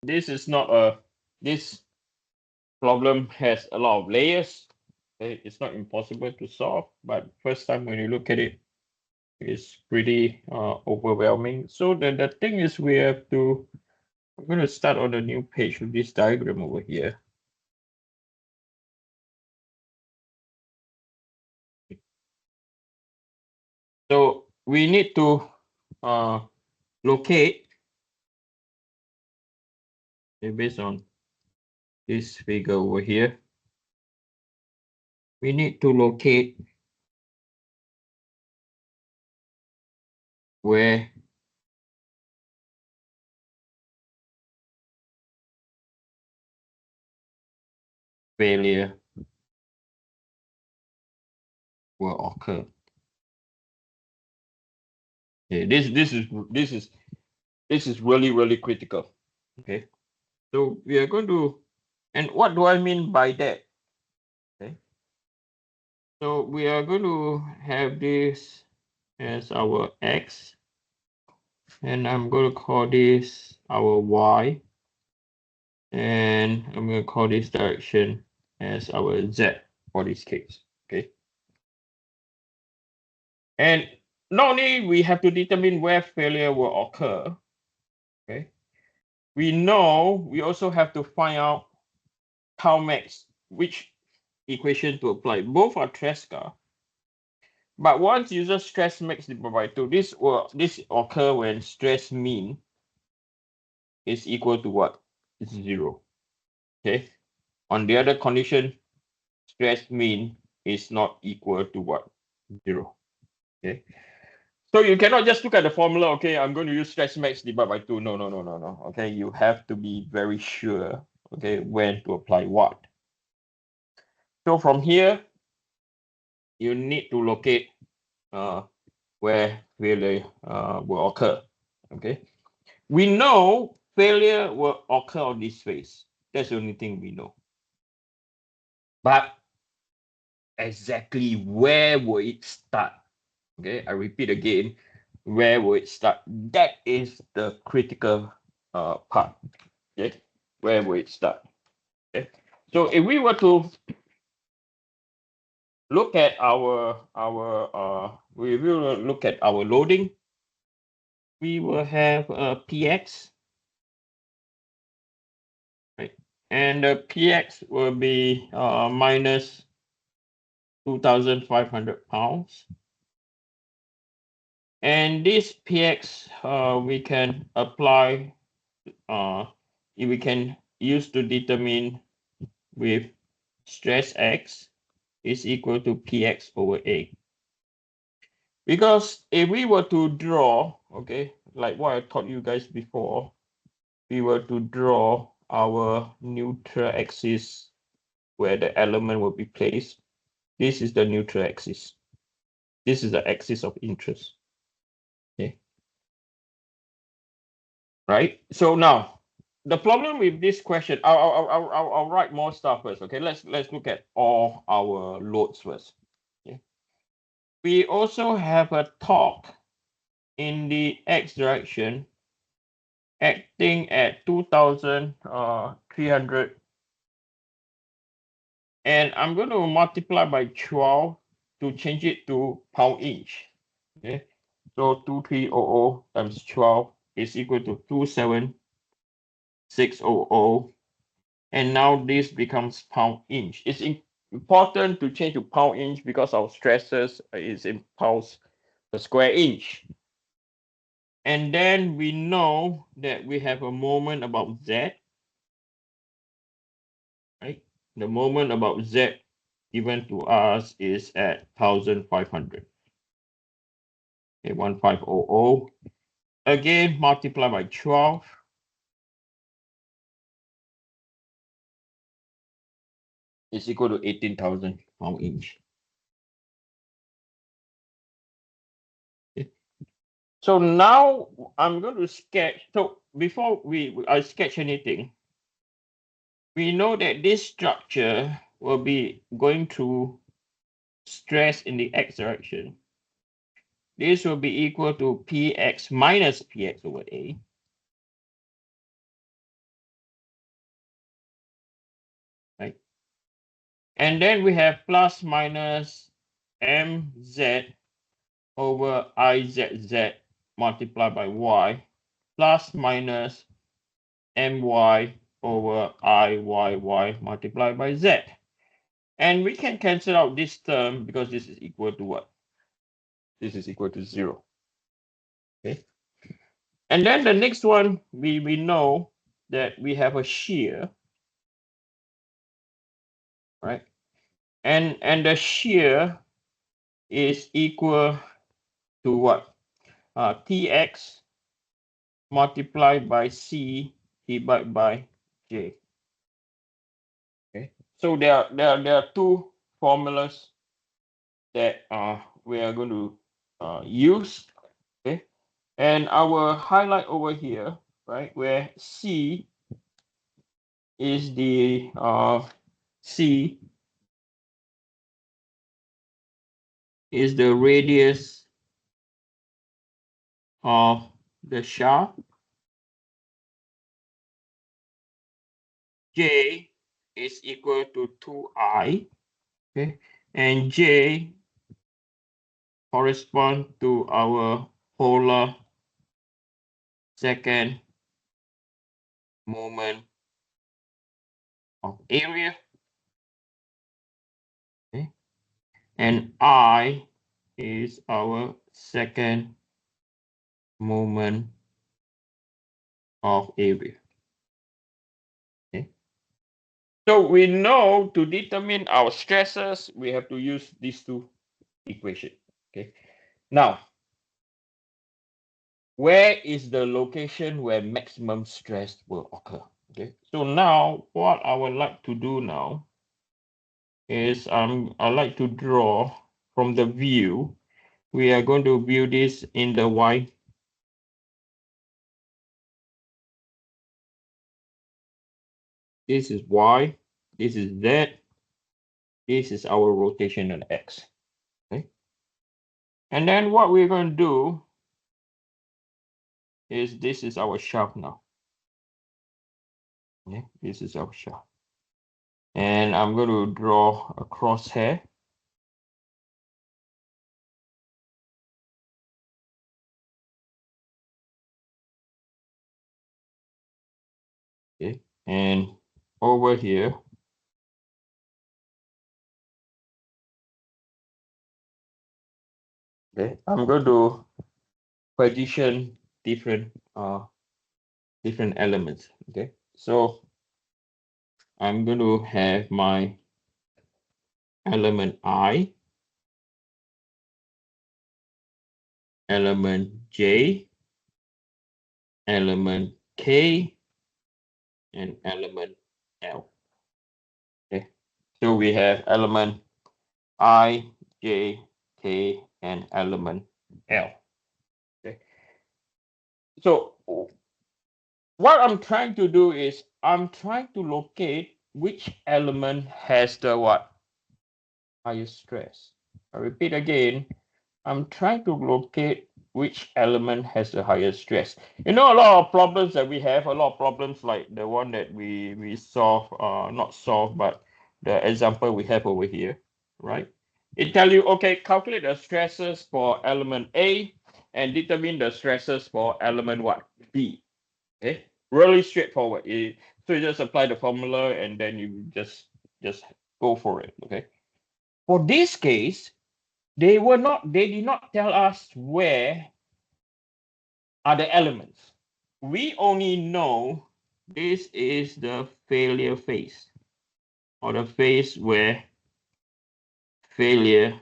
this is not a, this problem has a lot of layers. Okay? It's not impossible to solve, but first time when you look at it, it's pretty overwhelming. So the thing is we have to, I'm going to start on a new page with this diagram over here. So we need to locate, based on this figure over here, we need to locate where failure will occur. Okay, this is really critical. Okay, so we are going to, and what do I mean by that? Okay, so we are going to have this as our x, and I'm going to call this our y, and I'm going to call this direction as our z for this case. Okay, and not only we have to determine where failure will occur. Okay, we know we also have to find out tau max, which equation to apply. Both are Tresca, but once you just stress max divided by 2, this occur when stress mean is equal to what? It's 0. Okay. On the other condition, stress mean is not equal to what? 0. Okay. So you cannot just look at the formula. Okay, I'm going to use stress max divided by 2. No. Okay, you have to be very sure. Okay, when to apply what. So from here, you need to locate where failure will occur. Okay, we know failure will occur on this phase. That's the only thing we know. But exactly where will it start? Okay, I repeat again, where will it start? That is the critical part. Okay, where will it start? Okay, so if we were to look at we will look at our loading, we will have px, right? And the px will be minus 2,500 pounds. And this px we can apply, we can use to determine with stress x is equal to px over a. Because if we were to draw, okay, like what I taught you guys before, we were to draw our neutral axis where the element will be placed. This is the neutral axis. This is the axis of interest. Okay. Right. So now the problem with this question, I'll write more stuff first. Okay. Let's look at all our loads first. Okay. We also have a torque in the x direction acting at 2,300, and I'm going to multiply by 12 to change it to pound inch. Okay, so 2300 times 12 is equal to 27600, and now this becomes pound inch. It's important to change to pound inch because our stresses is in pounds per square inch. And then we know that we have a moment about z, right? The moment about z given to us is at 1,500. Okay, 1500. Again, multiply by 12. Is equal to 18,000 pound inch. Okay. So now I'm going to sketch. So before I sketch anything, we know that this structure will be going through stress in the x direction. This will be equal to px minus px over a. And then we have plus minus mz over izz multiplied by y plus minus my over iyy multiplied by z. And we can cancel out this term because this is equal to what? This is equal to 0. Okay. And then the next one, we know that we have a shear, right? And the shear is equal to what? Tx multiplied by c divided by j. Okay. So there are two formulas that we are going to use. Okay. And I will highlight over here, right, where c is the c is the radius of the shaft. J is equal to 2i, okay, and J correspond to our polar second moment of area, okay, and I is our second moment of area. Okay. So we know to determine our stresses, we have to use these two equations. Okay. Now, where is the location where maximum stress will occur? Okay. So now what I would like to do now is I like to draw from the view. We are going to view this in the Y. This is Y. This is Z. This is our rotational X. Okay. And then what we're going to do is this is our shaft now. Okay. This is our shaft. And I'm going to draw a crosshair. Okay. And over here, okay, I'm going to position different elements. Okay. So I'm going to have my element I, element J, element K, and element L. Okay. So we have element I, J, K, and element L. Okay. So what I'm trying to do is I'm trying to locate which element has the what? Highest stress. I repeat again, I'm trying to locate which element has the highest stress. You know, a lot of problems that we have, a lot of problems like the one that we solve, not solve, but the example we have over here, right? It tell you, okay, calculate the stresses for element A and determine the stresses for element what? B. Okay, really straightforward. So you just apply the formula and then you just go for it. Okay. For this case, they did not tell us where are the elements. We only know this is the failure phase, or the phase where failure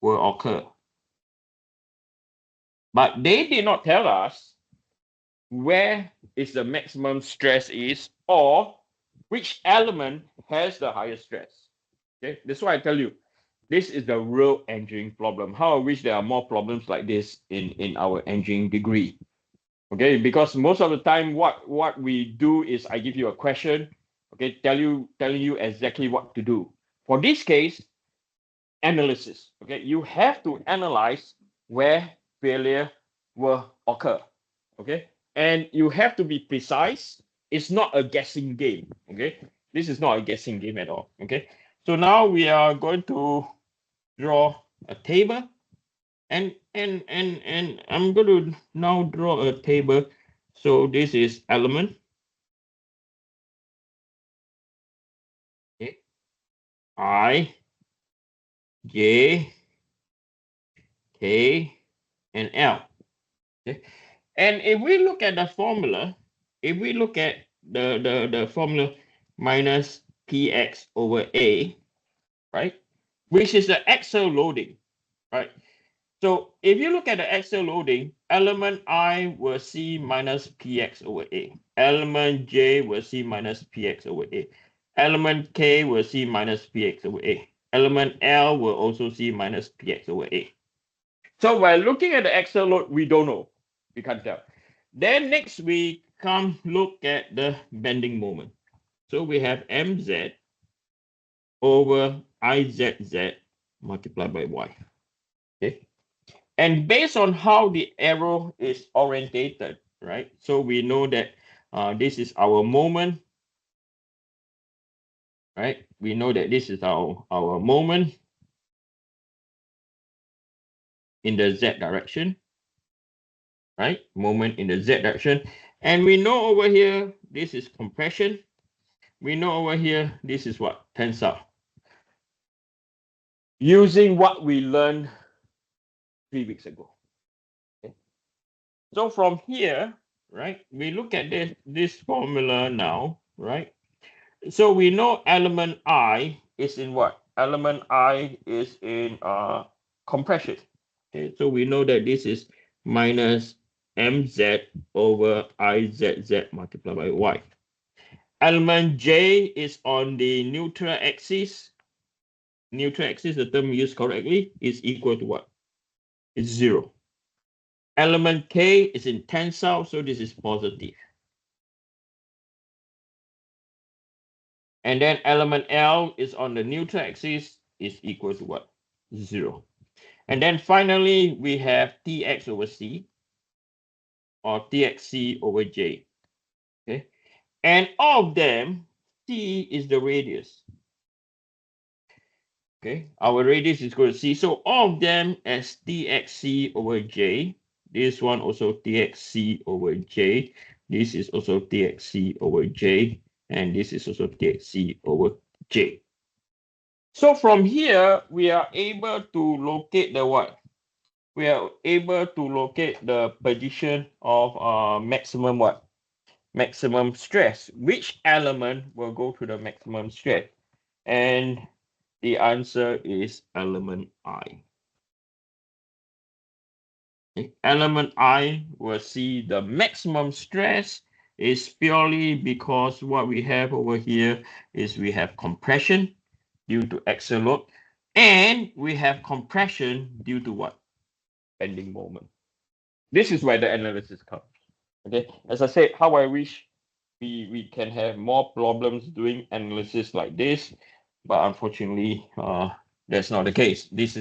will occur. But they did not tell us where is the maximum stress is, or which element has the highest stress. Okay, that's why I tell you, this is the real engineering problem. How I wish there are more problems like this in our engineering degree. Okay, because most of the time what we do is I give you a question, okay, telling you exactly what to do. For this case, analysis. Okay, you have to analyze where failure will occur. Okay, and you have to be precise. It's not a guessing game. Okay, This is not a guessing game at all. Okay. So now we are going to draw a table, and I'm going to now draw a table. So this is element. Okay. I, J, K, and L. Okay. And if we look at the formula, if we look at the formula minus px over a, right, which is the axial loading, right? So if you look at the axial loading, element I will see minus px over a, element j will see minus px over a, element k will see minus px over a, element L will also see minus px over a. So by looking at the axial load, we don't know. We can't tell. Then next we come look at the bending moment. So we have mz over izz multiplied by y. Okay. And based on how the arrow is orientated, right? So we know that this is our moment, right? We know that this is our moment in the z direction, right? Moment in the z direction. And we know over here, this is compression. We know over here, this is what? Tensile. Using what we learned 3 weeks ago. Okay. So from here, right, we look at this formula now, right? So we know element I is in what? Element I is in compression. Okay, so we know that this is minus mz over izz multiplied by y. Element J is on the neutral axis. Neutral axis, the term used correctly, is equal to what? It's 0. Element K is in tensile, so this is positive. And then element L is on the neutral axis, is equal to what? 0. And then finally, we have Tx over C, or Txc over J. Okay. And all of them, C is the radius. Okay. Our radius is equal to C. So all of them as Txc over J. This one also Txc over J. This is also Txc over J. And this is also Txc over J. So from here, we are able to locate the what? We are able to locate the position of maximum what? Maximum stress. Which element will go to the maximum stress? And the answer is element I. Element I will see the maximum stress is purely because what we have over here is we have compression due to axial load, and we have compression due to what? Bending moment. This is where the analysis comes. Okay, as I said, how I wish we can have more problems doing analysis like this, but unfortunately, that's not the case. This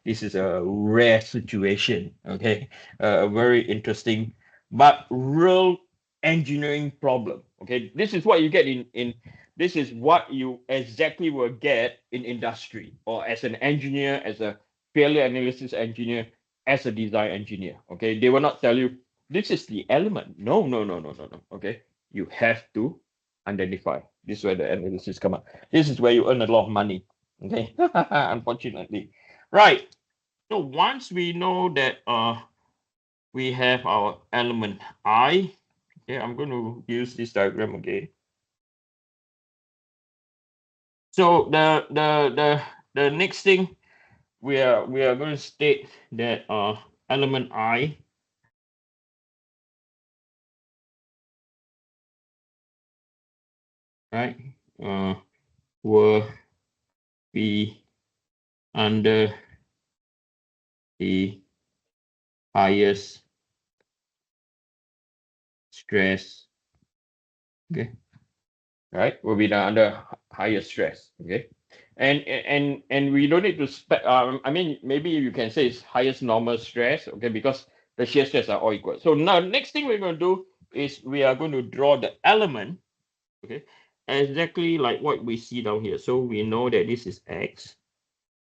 is a rare situation. Okay, a very interesting but real engineering problem. Okay, this is what you get in this is what you exactly will get in industry, or as an engineer, as a failure analysis engineer, as a design engineer. Okay, they will not tell you this is the element. No, no, no, no, no, no. Okay, you have to identify. This is where the analysis come up. This is where you earn a lot of money. Okay, unfortunately, right. So once we know that we have our element I. Okay, I'm going to use this diagram again. So the next thing we are going to state that element I right will be under the highest stress. Okay, right, will be under higher stress. Okay, and we don't need to spec. I mean, maybe you can say it's highest normal stress. Okay, because the shear stress are all equal. So now next thing we're going to do is we are going to draw the element. Okay, exactly like what we see down here. So we know that this is x.